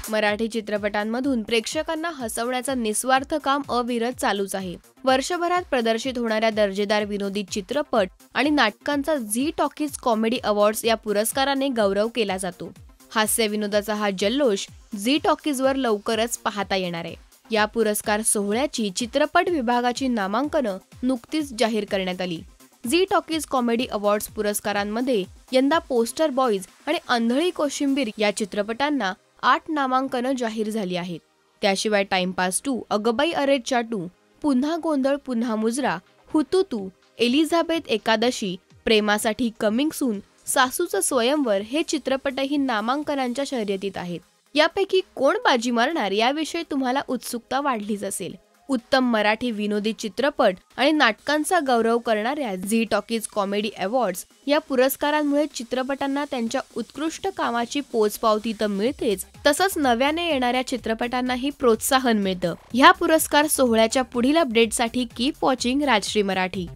मराठी चित्रपटांमधून प्रेक्षकांना हसवण्याचं निस्वार्थ काम अविरत चालूच आहे। वर्षभरात प्रदर्शित होणाऱ्या दर्जेदार विनोदी चित्रपट आणि नाटकांचा झी टॉकीज कॉमेडी अवॉर्ड्स या पुरस्काराने गौरव केला जातो। हास्य विनोदाचा हा जल्लोष झी टॉकीजवर लवकरच पाहता येणार आहे। या पुरस्कार सोहळ्याची चित्रपट विभागाची नामांकनं नुकतीच जाहीर करण्यात आली। झी टॉकीज कॉमेडी अवॉर्ड्स पुरस्कारांमध्ये यंदा पोस्टर बॉईज आणि अंधळी कोशिंबीर या चित्रपटांना 8 नामांकनं जाहीर झाली आहेत। त्याशिवाय टाइमपास 2, अगबाई अरेच्चा 2, पुन्हा गोंधळ पुन्हा मुजरा, hututu, Elizabeth Ekadashi, प्रेमासाठी coming soon, सासूचं स्वयंवर हे चित्रपटही नामांकनांच्या शर्यतीत आहेत। यापैकी कोण बाजी मारणार याविषयी तुम्हाला उत्सुकता वाढलीच असेल। उत्तम मराठी विनोदी चित्रपट आणि नाटकांचा गौरव करणाऱ्या झी टॉकीज कॉमेडी अवॉर्ड्स या पुरस्कारांमुळे चित्रपटांना त्यांच्या उत्कृष्ट कामाची पोचपावती तर मिळतेच, तसंच नव्याने येणाऱ्या चित्रपटांनाही प्रोत्साहन मिळतं। ह्या पुरस्कार सोहळ्याच्या पुढील अपडेटसाठी कीप वॉचिंग राजश्री मराठी।